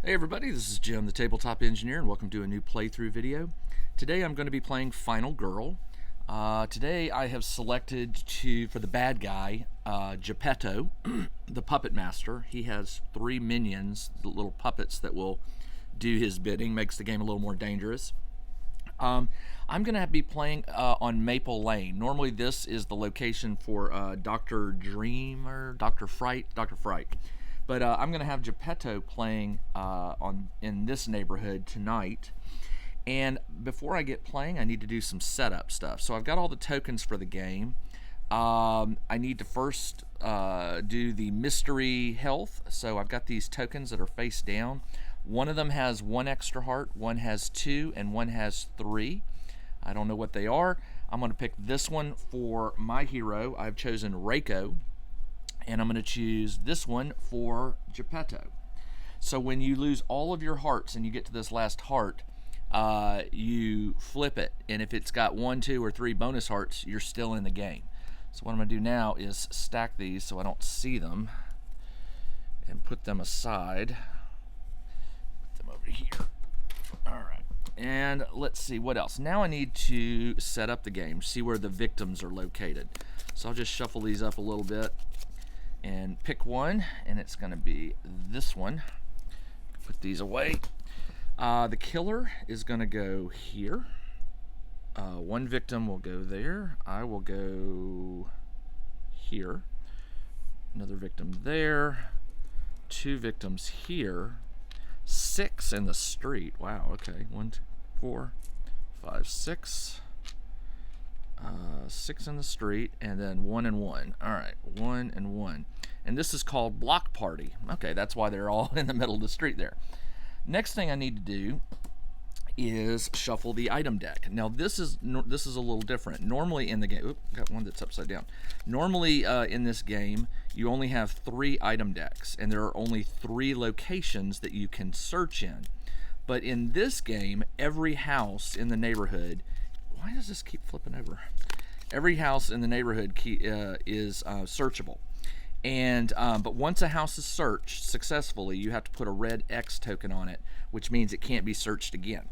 Hey everybody, this is Jim, the Tabletop Engineer, and welcome to a new playthrough video. Today I'm going to be playing Final Girl. Today I have selected for the bad guy, Geppetto, the Puppet Master. He has 3 minions, the little puppets that will do his bidding, makes the game a little more dangerous. I'm going to be playing on Maple Lane. Normally this is the location for Dr. Dream or Dr. Fright. But I'm going to have Geppetto playing in this neighborhood tonight. And before I get playing, I need to do some setup stuff. So I've got all the tokens for the game. I need to first do the mystery health. So I've got these tokens that are face down. One of them has 1 extra heart, one has 2, and one has 3. I don't know what they are. I'm going to pick this one for my hero. I've chosen Reiko. And I'm going to choose this one for Geppetto. So when you lose all of your hearts and you get to this last heart, you flip it. And if it's got 1, 2, or 3 bonus hearts, you're still in the game. So what I'm going to do now is stack these so I don't see them and put them aside. Put them over here. All right. And let's see what else. Now I need to set up the game, see where the victims are located. So I'll just shuffle these up a little bit and pick one, and it's going to be this one. Put these away. The killer is going to go here. 1 victim will go there. I will go here. Another victim there. 2 victims here. 6 in the street. Wow, okay. 1, 2, 4, 5, 6. 6 in the street, and then 1 and 1. All right, 1 and 1. And this is called Block Party. Okay, that's why they're all in the middle of the street there. Next thing I need to do is shuffle the item deck. Now this is a little different. Normally in the game, got one that's upside down. Normally in this game, you only have 3 item decks, and there are only 3 locations that you can search in. But in this game, every house in the neighborhood. Why does this keep flipping over? Every house in the neighborhood is searchable. And but once a house is searched successfully, you have to put a red X token on it, which means it can't be searched again.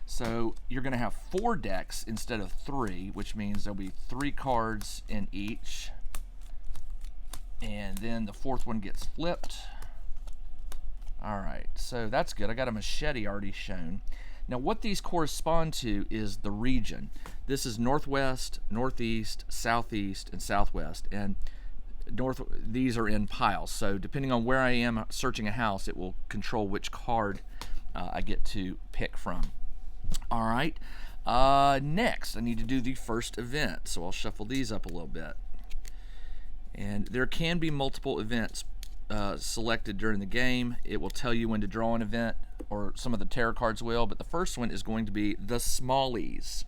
So you're going to have 4 decks instead of 3, which means there'll be 3 cards in each. And then the 4th one gets flipped. All right, so that's good. I got a machete already shown. Now what these correspond to is the region. This is northwest, northeast, southeast, and southwest. And these are in piles. So depending on where I am searching a house, it will control which card I get to pick from. All right. Next, I need to do the first event. So I'll shuffle these up a little bit. And there can be multiple events selected during the game. It will tell you when to draw an event, or some of the tarot cards will, but the first one is going to be the Smallies.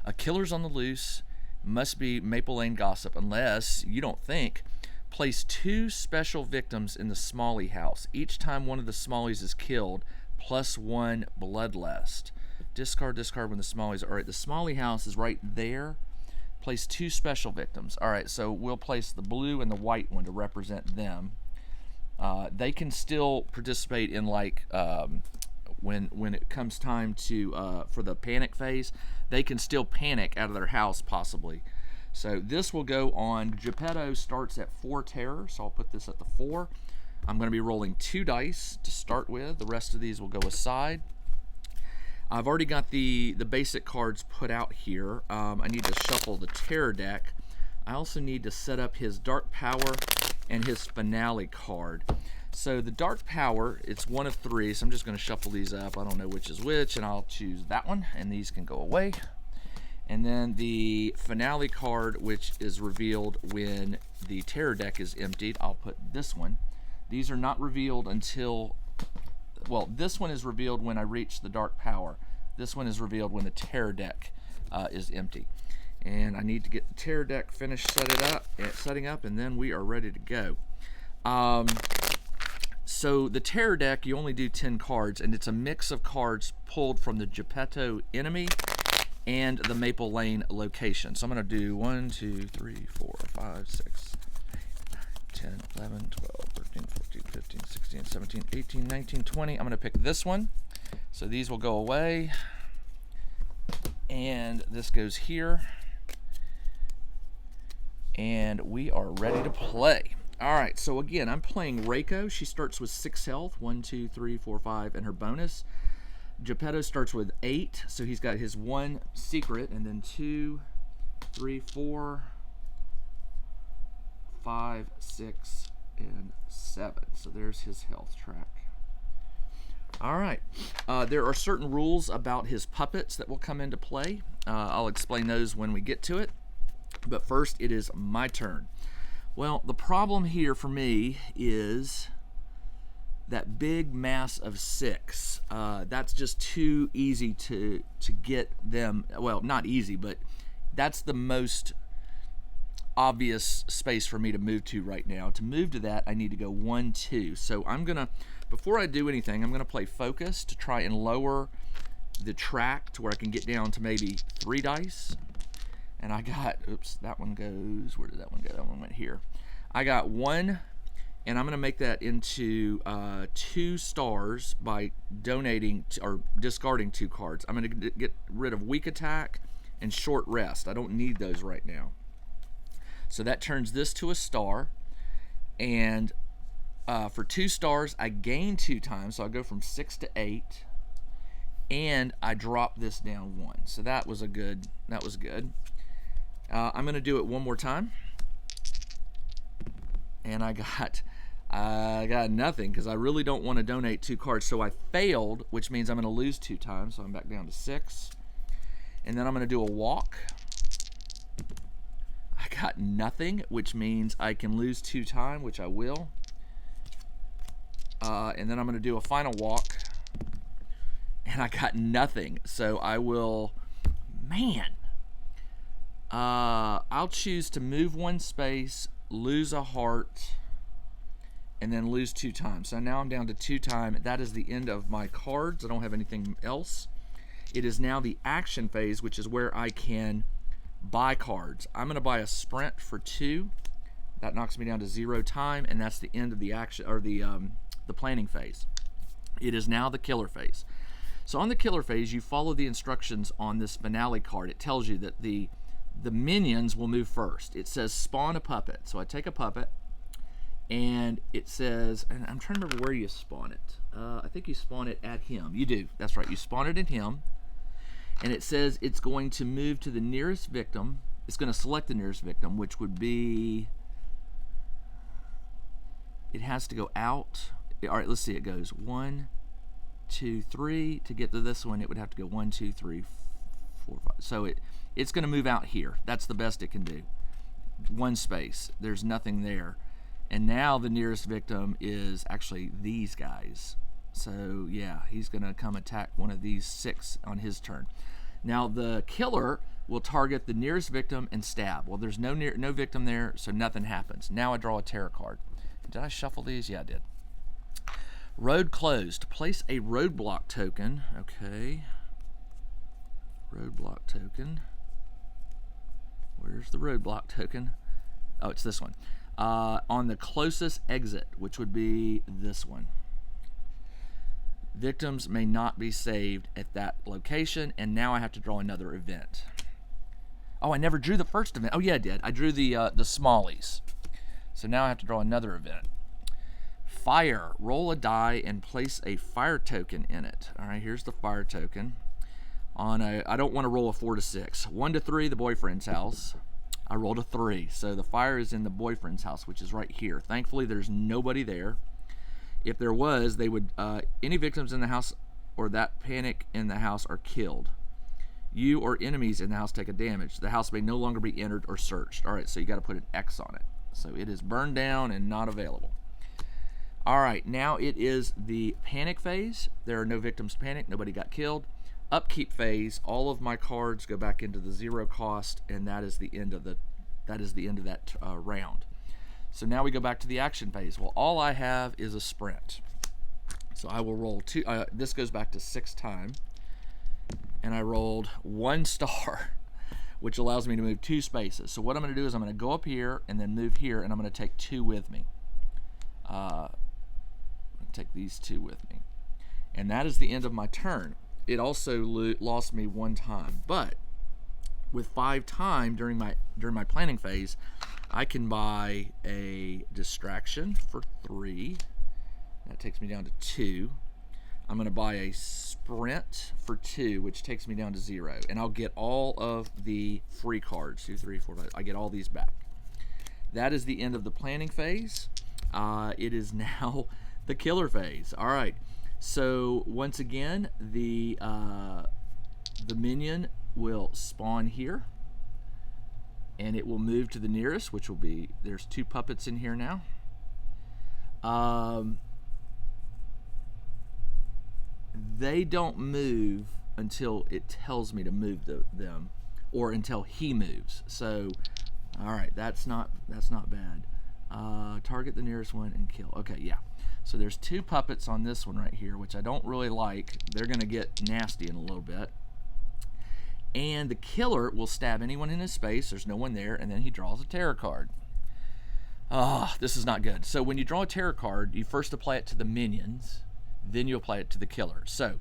A killer's on the loose, must be Maple Lane gossip, unless you don't think. Place 2 special victims in the Smalley house. Each time one of the Smallies is killed, +1 bloodlust. Discard when the Smallies. All right, the Smalley house is right there. Place 2 special victims. All right, so we'll place the blue and the white one to represent them. They can still participate in, like, when it comes time to for the panic phase, they can still panic out of their house possibly. So this will go on. Geppetto starts at 4 terror, so I'll put this at the 4. I'm going to be rolling 2 dice to start with. The rest of these will go aside. I've already got the basic cards put out here. I need to shuffle the terror deck. I also need to set up his Dark Power and his Finale card. So the Dark Power, it's 1 of 3, so I'm just going to shuffle these up. I don't know which is which, and I'll choose that one, and these can go away. And then the Finale card, which is revealed when the terror deck is emptied, I'll put this one. These are not revealed until, well, this one is revealed when I reach the Dark Power. This one is revealed when the terror deck is empty. And I need to get the terror deck finished setting up, and then we are ready to go. So the terror deck, you only do 10 cards, and it's a mix of cards pulled from the Geppetto enemy and the Maple Lane location. So I'm going to do 1, 2, 3, 4, 5, 6, 10, 11, 12, 13, 14, 15, 16, 17, 18, 19, 20. I'm going to pick this one. So these will go away. And this goes here. And we are ready to play. All right, so again, I'm playing Reiko. She starts with 6 health, 1, 2, 3, 4, 5, and her bonus. Geppetto starts with 8, so he's got his 1 secret, and then 2, 3, 4, 5, 6, and 7. So there's his health track. All right, there are certain rules about his puppets that will come into play. I'll explain those when we get to it. But first, it is my turn. Well, the problem here for me is that big mass of 6. That's just too easy to get them. Well, not easy, but that's the most obvious space for me to move to right now. To move to that, I need to go 1, 2. So I'm gonna, before I do anything, I'm gonna play focus to try and lower the track to where I can get down to maybe 3 dice. And I got, oops, that one goes, where did that one go? That one went here. I got 1, and I'm going to make that into 2 stars by donating or discarding 2 cards. I'm going to get rid of weak attack and short rest. I don't need those right now. So that turns this to a star. And for 2 stars, I gain 2 times. So I go from 6 to 8. And I drop this down 1. So that was good. I'm going to do it one more time. And I got nothing because I really don't want to donate 2 cards. So I failed, which means I'm going to lose 2 times. So I'm back down to 6. And then I'm going to do a walk. I got nothing, which means I can lose 2 times, which I will. And then I'm going to do a final walk. And I got nothing. So I will, I'll choose to move 1 space, lose a heart, and then lose 2 times. So now I'm down to 2 times. That is the end of my cards. I don't have anything else. It is now the action phase, which is where I can buy cards. I'm going to buy a sprint for 2. That knocks me down to 0 time, and that's the end of the action or the planning phase. It is now the killer phase. So on the killer phase, you follow the instructions on this finale card. It tells you that the minions will move first. It says spawn a puppet. So I take a puppet, and it says, and I'm trying to remember where you spawn it. I think you spawn it at him. You do. That's right. You spawn it at him. And it says it's going to move to the nearest victim. It's going to select the nearest victim, which would be, it has to go out. All right, let's see. It goes 1, 2, 3. To get to this one, it would have to go 1, 2, 3, 4, 5. So it's going to move out here. That's the best it can do. 1 space. There's nothing there. And now the nearest victim is actually these guys. So yeah, he's going to come attack one of these 6 on his turn. Now the killer will target the nearest victim and stab. Well, there's no victim there, so nothing happens. Now I draw a tarot card. Did I shuffle these? Yeah, I did. Road closed. Place a roadblock token. Okay. Roadblock token. Where's the roadblock token? Oh, it's this one. On the closest exit, which would be this one. Victims may not be saved at that location, and now I have to draw another event. Oh, I never drew the first event. Oh, yeah, I did. I drew the smallies. So now I have to draw another event. Fire. Roll a die and place a fire token in it. All right, here's the fire token. I don't want to roll a 4 to 6. 1 to 3, the boyfriend's house. I rolled a 3. So the fire is in the boyfriend's house, which is right here. Thankfully, there's nobody there. If there was, they would any victims in the house or that panic in the house are killed. You or enemies in the house take a damage. The house may no longer be entered or searched. All right, so you got to put an X on it. So it is burned down and not available. All right, now it is the panic phase. There are no victims to panic. Nobody got killed. Upkeep phase. All of my cards go back into the 0 cost, and that is the end of that round. So now we go back to the action phase. Well, all I have is a sprint. So I will roll 2. This goes back to 6 times. And I rolled 1 star, which allows me to move 2 spaces. So what I'm going to do is I'm going to go up here and then move here, and I'm going to take 2 with me. take these two with me. And that is the end of my turn. It also lost me 1 time, but with 5 time during my planning phase, I can buy a distraction for 3. That takes me down to 2. I'm going to buy a sprint for 2, which takes me down to 0. And I'll get all of the free cards. 2, 3, 4, 5. I get all these back. That is the end of the planning phase. It is now the killer phase. All right. So once again, the minion will spawn here. And it will move to the nearest, which will be, there's 2 puppets in here now. They don't move until it tells me to move them, or until he moves. So, all right, that's not bad. Target the nearest one and kill. Okay, yeah. So there's 2 puppets on this one right here, which I don't really like. They're gonna get nasty in a little bit. And the killer will stab anyone in his space. There's no one there, and then he draws a terror card. Oh, this is not good. So when you draw a terror card, you first apply it to the minions, then you apply it to the killer. So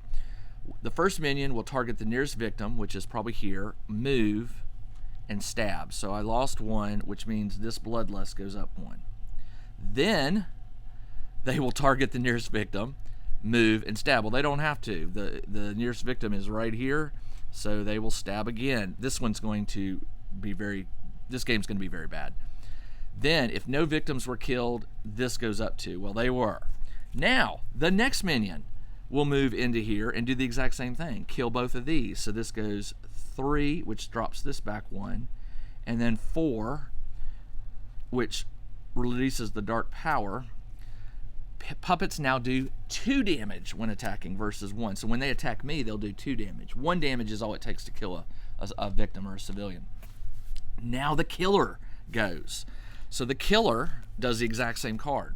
the first minion will target the nearest victim, which is probably here, move, and stab. So I lost 1, which means this bloodlust goes up 1. Then they will target the nearest victim, move, and stab. Well, they don't have to. The nearest victim is right here, so they will stab again. This game's going to be very bad. Then, if no victims were killed, this goes up 2. Well, they were. Now, the next minion will move into here and do the exact same thing. Kill both of these. So this goes 3, which drops this back 1, and then 4, which releases the dark power. Puppets now do 2 damage when attacking versus 1. So when they attack me, they'll do 2 damage. 1 damage is all it takes to kill a victim or a civilian. Now the killer goes. So the killer does the exact same card.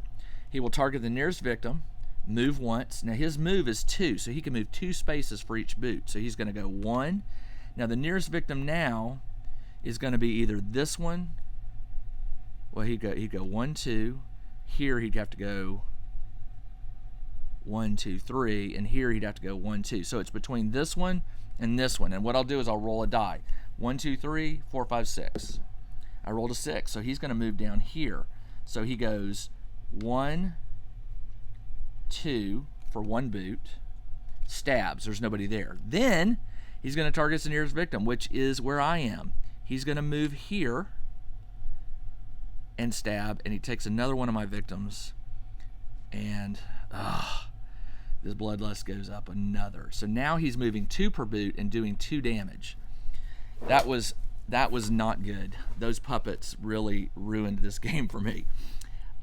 He will target the nearest victim, move once. Now his move is 2, so he can move 2 spaces for each boot. So he's going to go 1. Now the nearest victim now is going to be either this one. Well, he'd go 1, 2. Here he'd have to go 1, 2, 3, and here he'd have to go 1, 2. So it's between this one and this one. And what I'll do is I'll roll a die. 1, 2, 3, 4, 5, 6. I rolled a 6, so he's going to move down here. So he goes 1, 2 for 1 boot, stabs. There's nobody there. Then he's going to target the nearest victim, which is where I am. He's going to move here and stab, and he takes another one of my victims, and this bloodlust goes up another. So now he's moving 2 per boot and doing 2 damage. That was not good. Those puppets really ruined this game for me.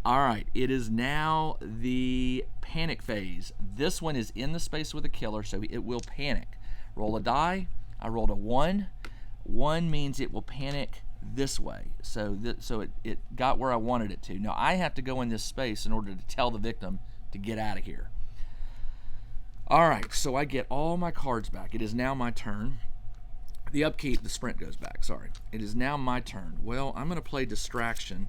All right, it is now the panic phase. This one is in the space with a killer, so it will panic. Roll a die. I rolled a 1. 1 means it will panic this way. So it got where I wanted it to. Now I have to go in this space in order to tell the victim to get out of here. All right, so I get all my cards back. It is now my turn. The upkeep, the sprint goes back, sorry. It is now my turn. Well, I'm going to play distraction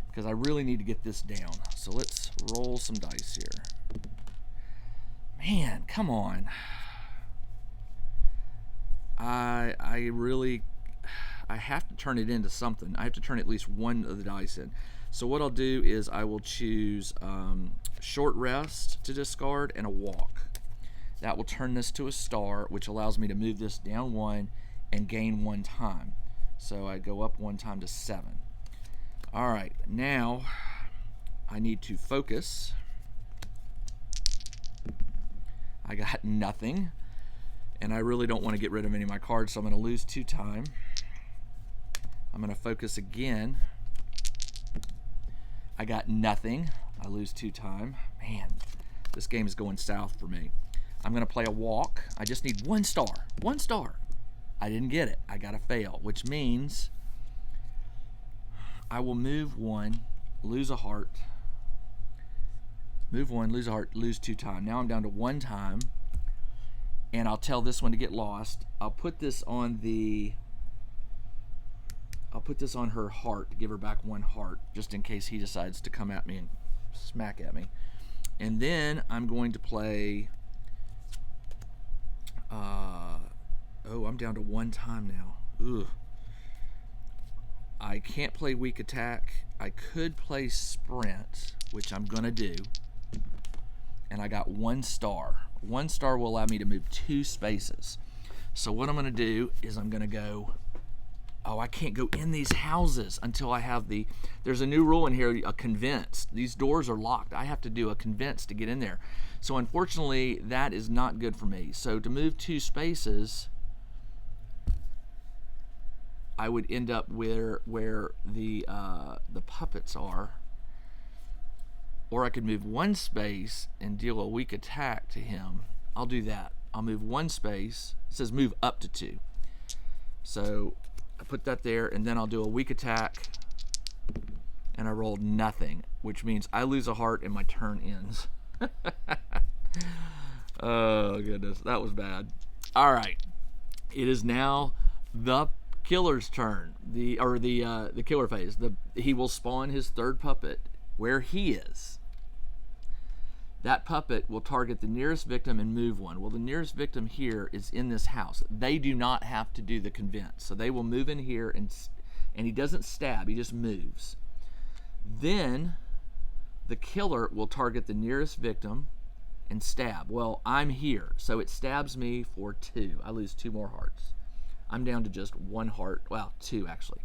because I really need to get this down. So let's roll some dice here. Man, come on. I have to turn it into something. I have to turn at least one of the dice in. So what I'll do is I will choose short rest to discard and a walk. That will turn this to a star, which allows me to move this down 1 and gain 1 time. So I go up 1 time to 7. All right, now I need to focus. I got nothing, and I really don't want to get rid of any of my cards, so I'm going to lose 2 time. I'm going to focus again. I got nothing. I lose 2 time. Man, this game is going south for me. I'm going to play a walk. I just need 1 star. 1 star. I didn't get it. I got a fail, which means I will move 1, lose a heart. Move 1, lose a heart, lose 2 time. Now I'm down to 1 time, and I'll tell this one to get lost. I'll put this on her heart to give her back 1 heart, just in case he decides to come at me and smack at me. And then I'm going to play, oh, I'm down to 1 time now. Ugh. I can't play weak attack. I could play sprint, which I'm going to do. And I got 1 star. 1 star will allow me to move 2 spaces. So what I'm going to do is I'm going to go, oh, I can't go in these houses until I have the, there's a new rule in here, a convince. These doors are locked. I have to do a convince to get in there. So unfortunately, that is not good for me. So to move 2 spaces, I would end up where the puppets are. Or I could move 1 space and deal a weak attack to him. I'll do that. I'll move 1 space. It says move up to 2. So I put that there, and then I'll do a weak attack, and I rolled nothing, which means I lose a heart and my turn ends. Oh goodness, that was bad. All right, it is now the killer's turn. The killer phase. He will spawn his 3rd puppet where he is. That puppet will target the nearest victim and move 1. Well, the nearest victim here is in this house. They do not have to do the convince. So they will move in here, and he doesn't stab, he just moves. Then the killer will target the nearest victim and stab. Well, I'm here, so it stabs me for 2. I lose 2 more hearts. I'm down to just 1 heart. Well, 2 actually.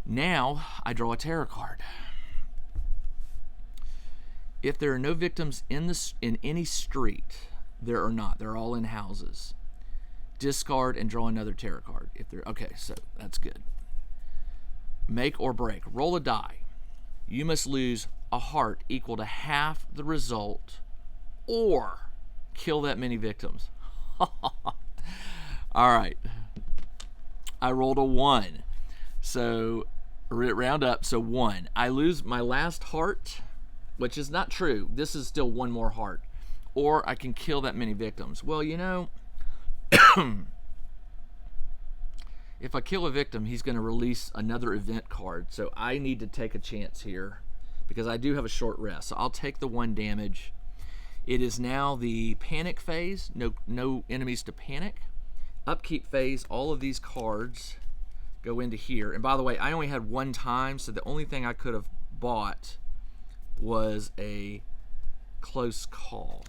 Now I draw a tarot card. If there are no victims in any street, there are not. They're all in houses. Discard and draw another tarot card. Okay, so that's good. Make or break. Roll a die. You must lose a heart equal to half the result, or kill that many victims. All right. I rolled a 1. So round up. So 1. I lose my last heart, which is not true. This is still 1 more heart. Or I can kill that many victims. Well, you know, if I kill a victim, he's going to release another event card. So I need to take a chance here because I do have a short rest. So I'll take the 1 damage. It is now the panic phase. No enemies to panic. Upkeep phase. All of these cards go into here. And by the way, I only had 1 time, so the only thing I could have bought was a close call.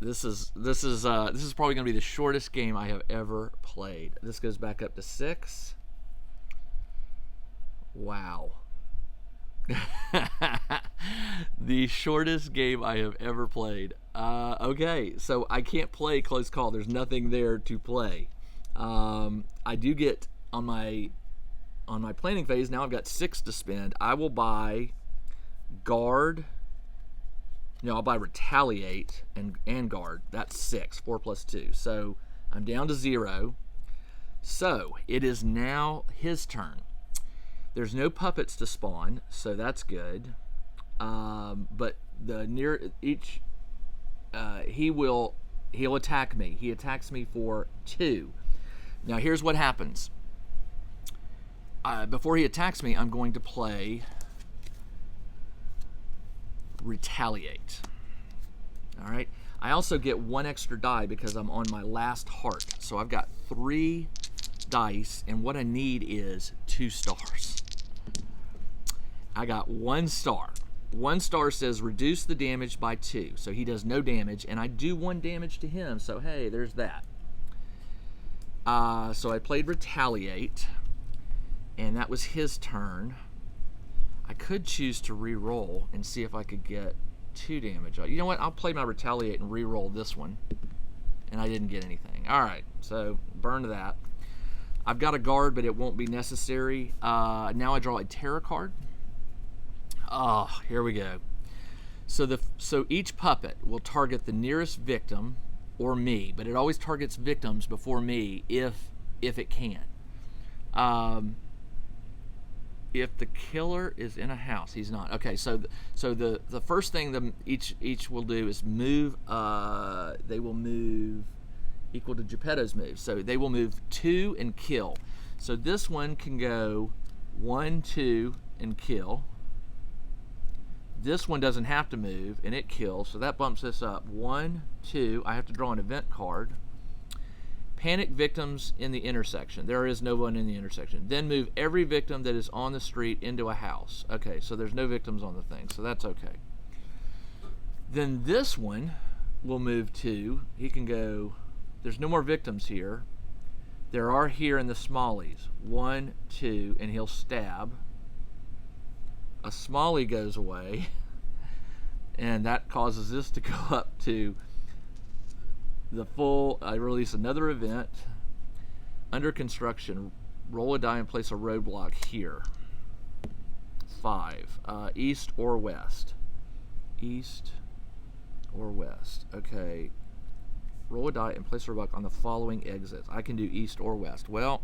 This is probably going to be the shortest game I have ever played. This goes back up to 6. Wow. The shortest game I have ever played. Okay, so I can't play close call. There's nothing there to play. I do get on my planning phase. Now I've got 6 to spend. I will buy guard. No, I'll buy retaliate and guard. That's 6. 4 plus 2. So I'm down to 0. So it is now his turn. There's no puppets to spawn, so that's good. But he'll attack me. He attacks me for 2. Now here's what happens. Before he attacks me, I'm going to play retaliate. All right. I also get 1 extra die because I'm on my last heart. So I've got 3 dice, and what I need is 2 stars. I got 1 star. 1 star says reduce the damage by 2. So he does no damage, and I do 1 damage to him. So hey, there's that. So I played retaliate, and that was his turn. I could choose to re-roll and see if I could get 2 damage. You know what? I'll play my retaliate and re-roll this one. And I didn't get anything. All right, so burn that. I've got a guard, but it won't be necessary. Now I draw a tarot card. Oh, here we go. So each puppet will target the nearest victim or me, but it always targets victims before me if it can. If the killer is in a house, he's not. Okay, so the first thing each will do is move. They will move equal to Geppetto's move. So they will move 2 and kill. So this one can go 1, 2 and kill. This one doesn't have to move, and it kills, so that bumps this up. 1, 2, I have to draw an event card. Panic victims in the intersection. There is no one in the intersection. Then move every victim that is on the street into a house. Okay, so there's no victims on the thing, so that's okay. Then this one will move to, he can go, there's no more victims here. There are here in the smallies. 1, 2, and he'll stab. A smallie goes away, and that causes this to go up to the full. I release another event. Under construction, roll a die and place a roadblock here. 5. East or west. East or west. Okay. Roll a die and place a roadblock on the following exits. I can do east or west. Well,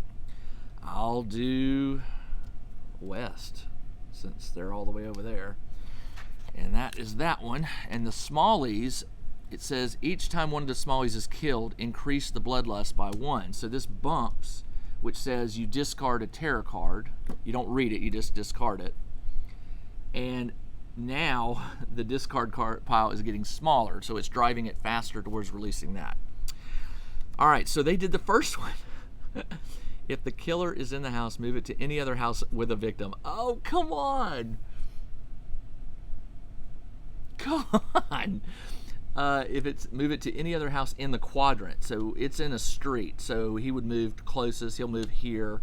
I'll do west, since they're all the way over there. And that is that one. And the smallies, it says each time one of the smallies is killed, increase the bloodlust by 1. So this bumps, which says you discard a terror card. You don't read it, you just discard it. And now the discard card pile is getting smaller, so it's driving it faster towards releasing that. All right, so they did the first one. If the killer is in the house, move it to any other house with a victim. Oh, come on. Come on. If it's move it to any other house in the quadrant. So it's in a street. So he would move closest. He'll move here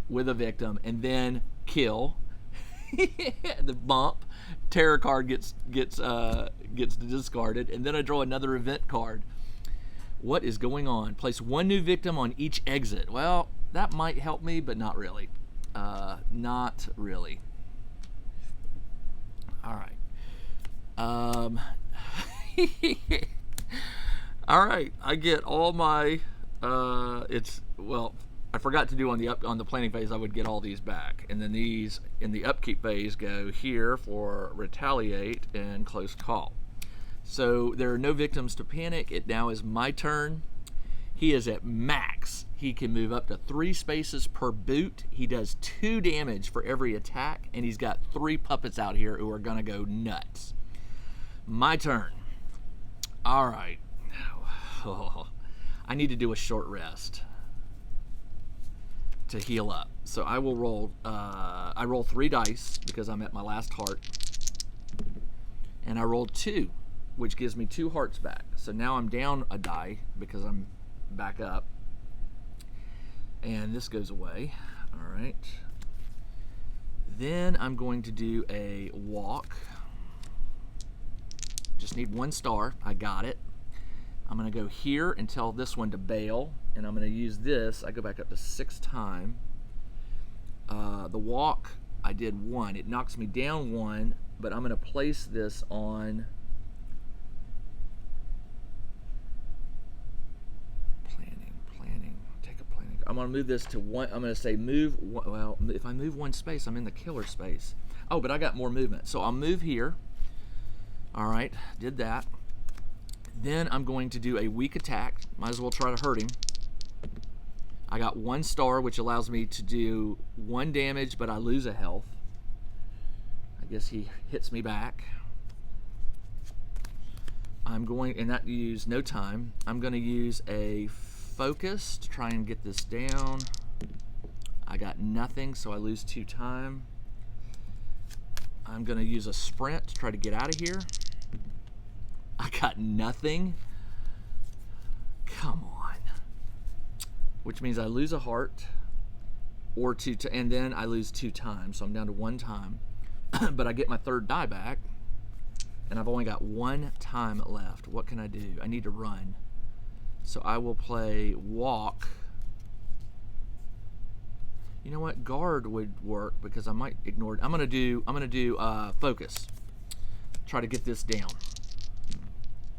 with a victim and then kill. The bump. Terror card gets discarded. And then I draw another event card. What is going on? Place 1 new victim on each exit. Well, that might help me, but not really. Not really. All right. All right. I get all my. I forgot to do on the planning phase. I would get all these back, and then these in the upkeep phase go here for retaliate and close call. So there are no victims to panic. It now is my turn. He is at max. He can move up to 3 spaces per boot. He does 2 damage for every attack, and he's got 3 puppets out here who are gonna go nuts. My turn. All right. Oh, I need to do a short rest to heal up. So I will roll. I roll 3 dice because I'm at my last heart, and I rolled 2. Which gives me 2 hearts back. So now I'm down a die because I'm back up. And this goes away. All right. Then I'm going to do a walk. Just need 1 star. I got it. I'm going to go here and tell this one to bail. And I'm going to use this. I go back up to 6 times. The walk, I did 1. It knocks me down 1. But I'm going to place this on... I'm going to move this to 1. I'm going to say move. Well, if I move 1 space, I'm in the killer space. Oh, but I got more movement. So I'll move here. All right, did that. Then I'm going to do a weak attack. Might as well try to hurt him. I got 1 star, which allows me to do 1 damage, but I lose a health. I guess he hits me back. I'm going, and that used no time. I'm going to use a focus to try and get this down. I got nothing, so I lose 2 time. I'm going to use a sprint to try to get out of here. I got nothing. Come on. Which means I lose a heart or 2, and then I lose 2 times, so I'm down to 1 time. But I get my 3rd die back, and I've only got 1 time left. What can I do? I need to run. So I will play walk. You know what? Guard would work because I might ignore it. I'm gonna do focus. Try to get this down.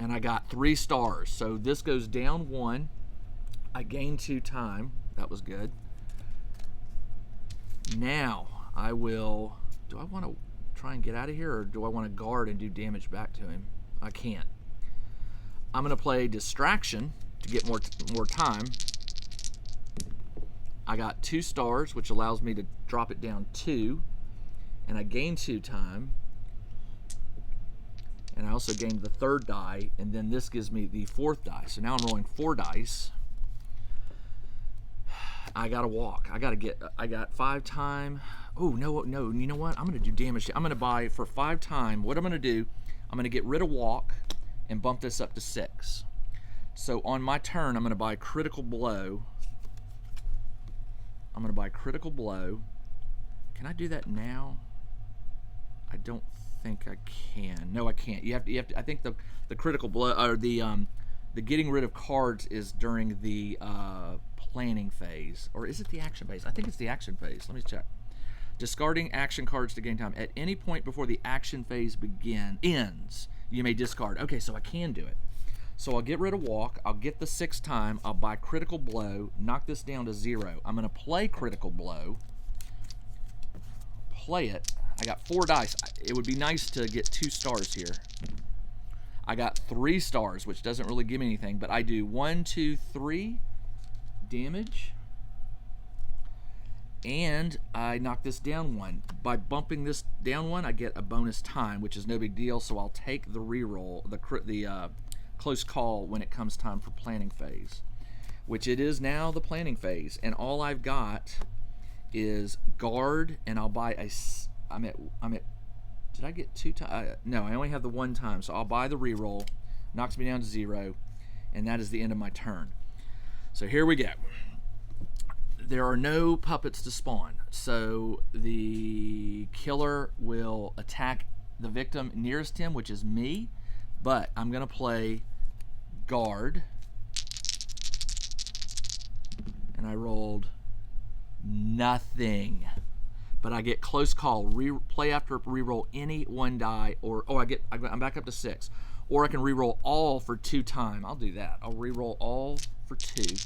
And I got 3 stars. So this goes down 1. I gained 2 time. That was good. Now I will. Do I want to try and get out of here, or do I want to guard and do damage back to him? I can't. I'm gonna play distraction to get more time. I got 2 stars, which allows me to drop it down 2, and I gain 2 time. And I also gained the 3rd die, and then this gives me the 4th die. So now I'm rolling 4 dice. I gotta walk. I got 5 time. Oh, no, you know what? I'm gonna do damage. I'm gonna buy for 5 time. What I'm gonna do, I'm gonna get rid of walk and bump this up to 6. So on my turn, I'm gonna buy critical blow. I'm gonna buy critical blow. Can I do that now? I don't think I can. No, I can't. You have to I think the critical blow, or the getting rid of cards is during the planning phase, or is it the action phase? I think it's the action phase. Let me check. Discarding action cards to gain time. At any point before the action phase ends, you may discard. Okay, so I can do it. So I'll get rid of walk. I'll get the 6 time. I'll buy critical blow. Knock this down to 0. I'm going to play critical blow. Play it. I got 4 dice. It would be nice to get 2 stars here. I got 3 stars, which doesn't really give me anything, but I do 1, 2, 3 damage. And I knock this down 1. By bumping this down 1, I get a bonus time, which is no big deal, so I'll take the reroll, the close call when it comes time for planning phase, which it is now the planning phase. And all I've got is guard, and I'll buy a... I'm at did I get 2 times? No, I only have the 1 time, so I'll buy the reroll. Knocks me down to 0, and that is the end of my turn. So here we go. There are no puppets to spawn, so the killer will attack the victim nearest him, which is me, but I'm going to play guard, and I rolled nothing. But I get close call. Play after reroll any 1 die, or I'm back up to 6. Or I can reroll all for 2 time. I'll do that. I'll reroll all for 2.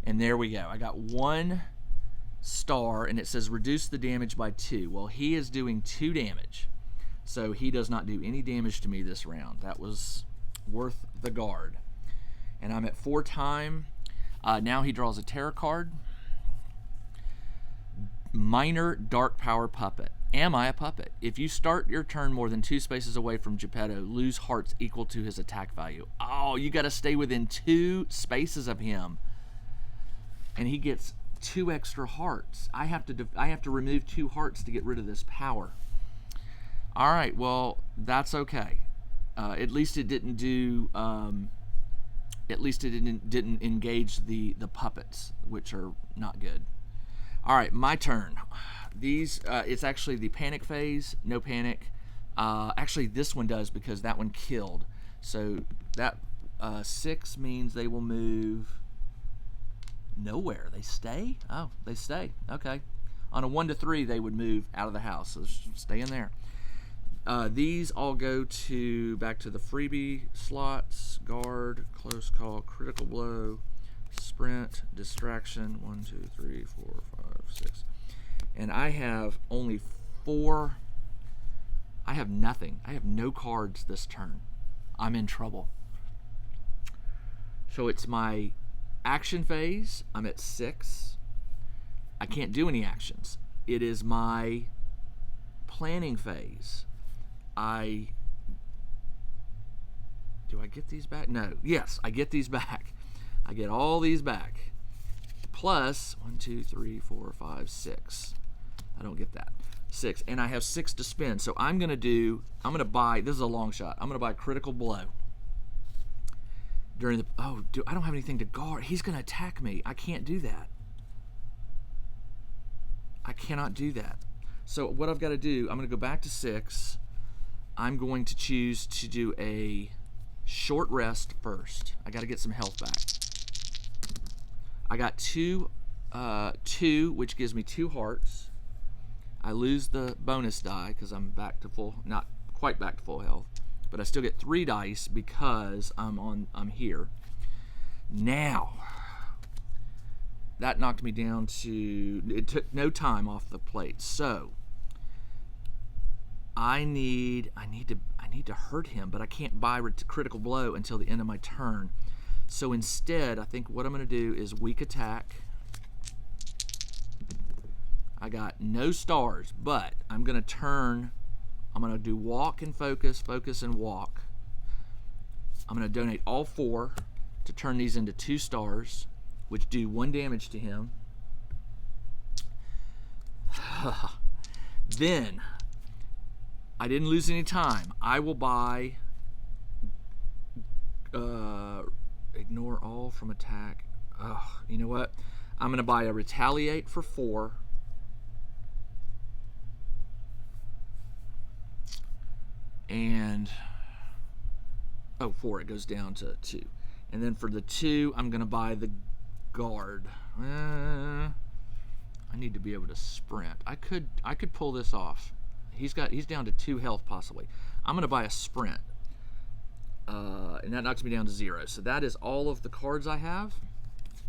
And there we go. I got 1 star, and it says reduce the damage by 2. Well, he is doing 2 damage, so he does not do any damage to me this round. That was worth the guard. And I'm at 4 time. Now he draws a terror card. Minor dark power puppet. Am I a puppet? If you start your turn more than 2 spaces away from Geppetto, lose hearts equal to his attack value. Oh, you got to stay within 2 spaces of him, and he gets 2 extra hearts. I have to remove 2 hearts to get rid of this power. All right, well, that's okay. At least it didn't do. At least it didn't engage the puppets, which are not good. All right, my turn. These, it's actually the panic phase. No panic. Actually, this one does, because that one killed. So that 6 means they will move nowhere. They stay? Oh, they stay. Okay. On a 1 to 3, they would move out of the house. So stay in there. These all go back to the freebie slots. Guard, close call, critical blow, sprint, distraction. 1, 2, 3, 4, 5, 6. And I have only 4. I have nothing. I have no cards this turn. I'm in trouble. So it's my action phase. I'm at 6. I can't do any actions. It is my planning phase. Do I get these back? No. Yes, I get these back. I get all these back. Plus 1, 2, 3, 4, 5, 6. I don't get that. 6. And I have 6 to spend. So I'm going to buy, this is a long shot. I'm going to buy critical blow. I don't have anything to guard. He's going to attack me. I can't do that. I cannot do that. So what I've got to do, I'm going to go back to 6. I'm going to choose to do a short rest first. I got to get some health back. I got 2, which gives me 2 hearts. I lose the bonus die because I'm back to full, not quite back to full health, but I still get 3 dice because I'm here. Now, that knocked me down to, it took no time off the plate. So I need to hurt him, but I can't buy critical blow until the end of my turn. So instead, I think what I'm going to do is weak attack. I got no stars, but I'm going to turn I'm going to do walk and focus, focus and walk. I'm going to donate all 4 to turn these into 2 stars, which do 1 damage to him. Then, I didn't lose any time. I will buy, ignore all from attack. You know what? I'm going to buy a retaliate for 4. And, 4, it goes down to 2. And then for the 2, I'm going to buy the guard. I need to be able to sprint. I could pull this off. He's down to 2 health possibly. I'm going to buy a sprint. And that knocks me down to 0. So that is all of the cards I have.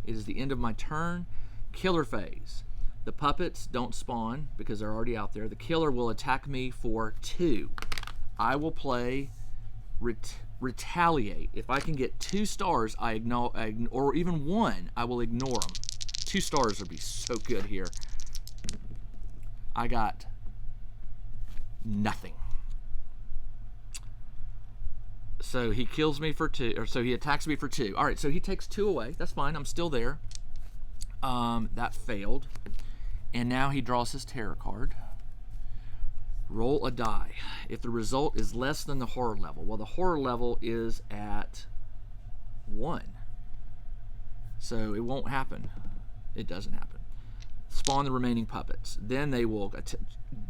It is the end of my turn. Killer phase. The puppets don't spawn because they're already out there. The killer will attack me for 2. I will play retaliate. If I can get 2 stars, I ignore, or even 1, I will ignore them. 2 stars would be so good here. I got nothing. So he kills me for 2, or so he attacks me for 2. All right, so he takes 2 away. That's fine. I'm still there. That failed. And now he draws his terror card. Roll a die. If the result is less than the horror level, well, the horror level is at 1. So it won't happen. It doesn't happen. Spawn the remaining puppets. Then they will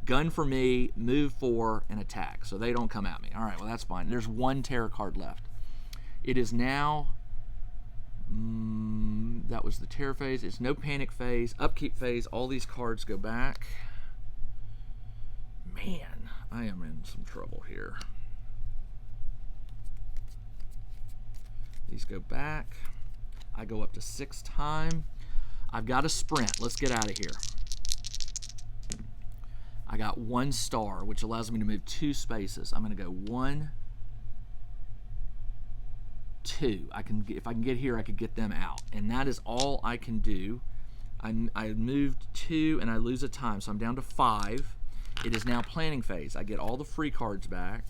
gun for me, move 4, and attack. So they don't come at me. All right, well, that's fine. There's 1 terror card left. It is now... that was the terror phase. It's no panic phase, upkeep phase. All these cards go back. Man, I am in some trouble here. These go back. I go up to 6 time. I've got a sprint. Let's get out of here. I got 1 star, which allows me to move 2 spaces. I'm going to go 1, 2. If I can get here, I could get them out. And that is all I can do. I moved 2 and I lose a time, so I'm down to 5. It is now planning phase. I get all the free cards back.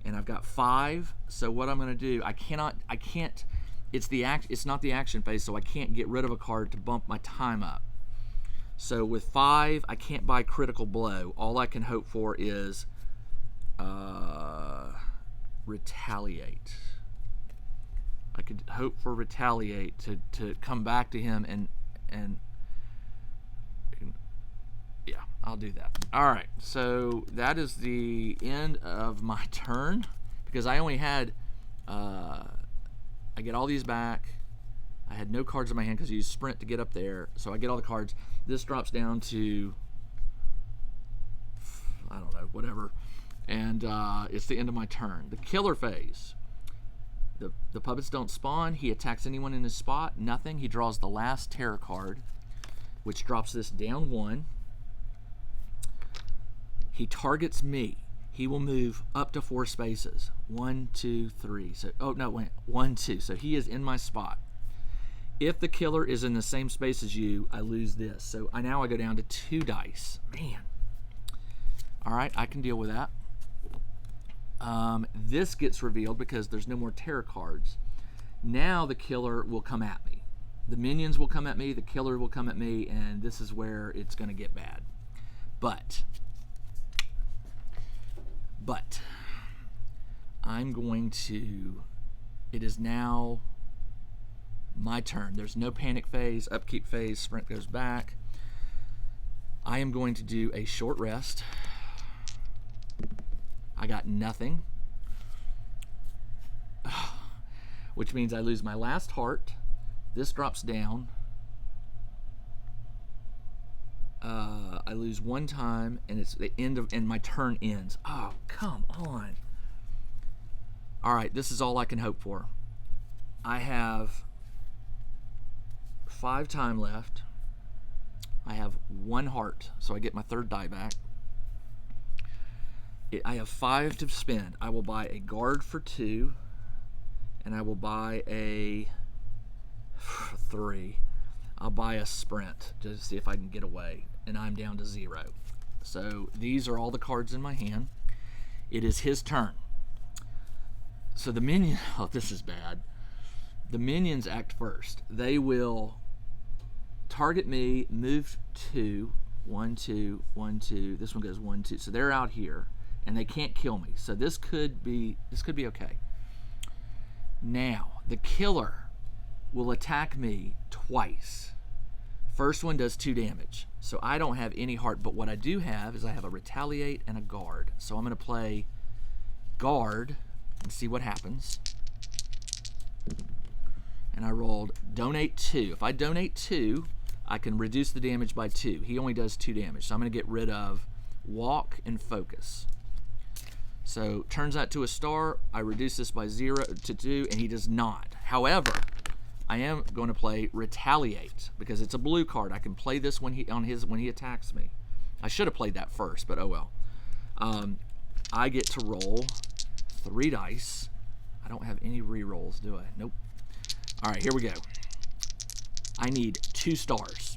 And I've got 5. So what I'm going to do, I can't, it's not the action phase, so I can't get rid of a card to bump my time up. So with 5, I can't buy critical blow. All I can hope for is retaliate. I could hope for retaliate to come back to him and yeah, I'll do that. All right, so that is the end of my turn because I only had I get all these back. I had no cards in my hand because I used sprint to get up there, so I get all the cards. This drops down to, I don't know, whatever, and it's the end of my turn. The killer phase. The puppets don't spawn. He attacks anyone in his spot. Nothing. He draws the last terror card, which drops this down 1. He targets me. He will move up to 4 spaces. 1, 2, 3. So, oh no, wait, 1, 2. So he is in my spot. If the killer is in the same space as you, I lose this. So now I go down to 2 dice. Man. All right, I can deal with that. This gets revealed because there's no more terror cards. Now the killer will come at me. The minions will come at me, the killer will come at me, and this is where it's going to get bad. But I'm going to, it is now my turn. There's no panic phase, upkeep phase, sprint goes back. I am going to do a short rest. I got nothing, which means I lose my last heart. This drops down. I lose 1 time, and it's the end of, and my turn ends. Oh, come on. All right, this is all I can hope for. I have 5 time left. I have 1 heart, so I get my 3rd die back. I have 5 to spend. I will buy a guard for 2, and I will buy a 3. I'll buy a sprint just to see if I can get away, and I'm down to 0. So these are all the cards in my hand. It is his turn. So the minion, oh, this is bad. The minions act first. They will target me, move 2, 1, 2, 1, 2. This one goes 1, 2. So they're out here, and they can't kill me. So this could be okay. Now the killer will attack me twice. First one does 2 damage. So I don't have any heart, but what I do have is I have a retaliate and a guard. So I'm going to play guard and see what happens. And I rolled donate 2. If I donate 2, I can reduce the damage by 2. He only does 2 damage. So I'm going to get rid of walk and focus. So turns out to a star. I reduce this by 0 to 2, and he does not. However, I am going to play retaliate because it's a blue card. I can play this when he attacks me. I should have played that first, but oh well. I get to roll 3 dice. I don't have any re-rolls, do I? Nope. All right, here we go. I need 2 stars.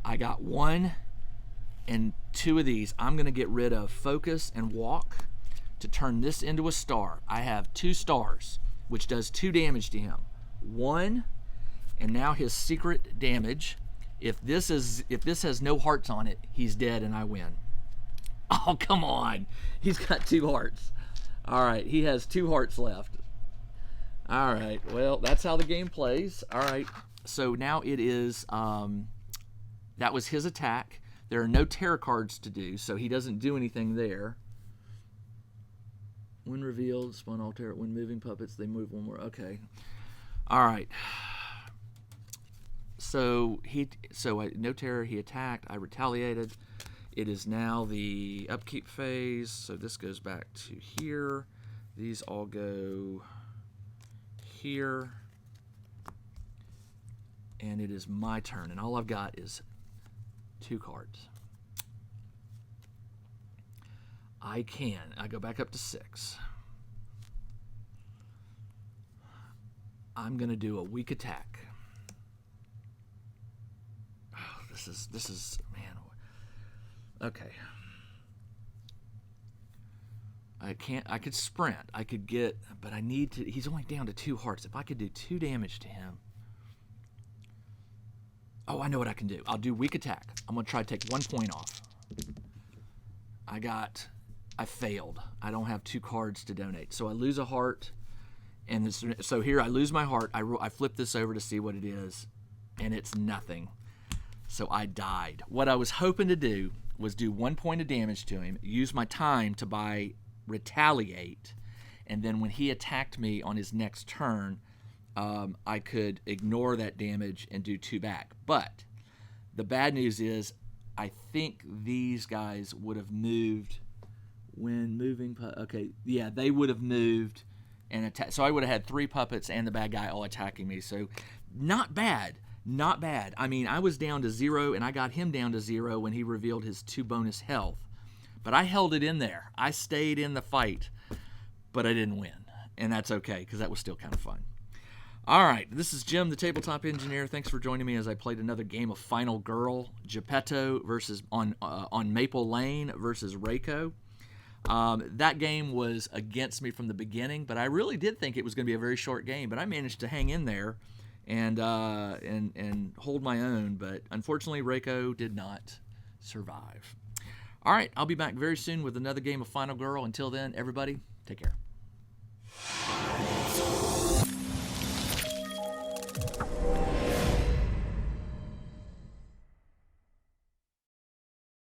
I got 1 and 2 of these. I'm going to get rid of focus and walk to turn this into a star. I have 2 stars, which does 2 damage to him. 1, and now his secret damage. If this has no hearts on it, he's dead and I win. Oh, come on. He's got 2 hearts. All right, he has 2 hearts left. All right, well, that's how the game plays. All right, so now it is, that was his attack. There are no terror cards to do, so he doesn't do anything there. When revealed, spawn all terror. When moving puppets, they move 1 more. Okay. All right. So no terror. He attacked. I retaliated. It is now the upkeep phase. So this goes back to here. These all go here. And it is my turn. And all I've got is 2 cards. I go back up to 6. I'm going to do a weak attack. Oh, this is, man. Okay. I could sprint. I could get, but I need to, he's only down to 2 hearts. If I could do 2 damage to him. Oh, I know what I can do. I'll do weak attack. I'm going to try to take 1 point off. I failed. I don't have 2 cards to donate. So I lose a heart. And so here I lose my heart. I flip this over to see what it is. And it's nothing. So I died. What I was hoping to do was do 1 point of damage to him. Use my time to buy retaliate. And then when he attacked me on his next turn, I could ignore that damage and do 2 back. But the bad news is I think these guys would have moved when moving. Okay, yeah, they would have moved and attacked. So I would have had 3 puppets and the bad guy all attacking me. So not bad. Not bad. I mean, I was down to 0 and I got him down to 0 when he revealed his 2 bonus health. But I held it in there. I stayed in the fight, but I didn't win. And that's okay because that was still kind of fun. All right, this is Jim, the Tabletop Engineer. Thanks for joining me as I played another game of Final Girl, Geppetto versus on Maple Lane versus Reiko. That game was against me from the beginning, but I really did think it was going to be a very short game. But I managed to hang in there and hold my own. But unfortunately, Reiko did not survive. All right, I'll be back very soon with another game of Final Girl. Until then, everybody, take care.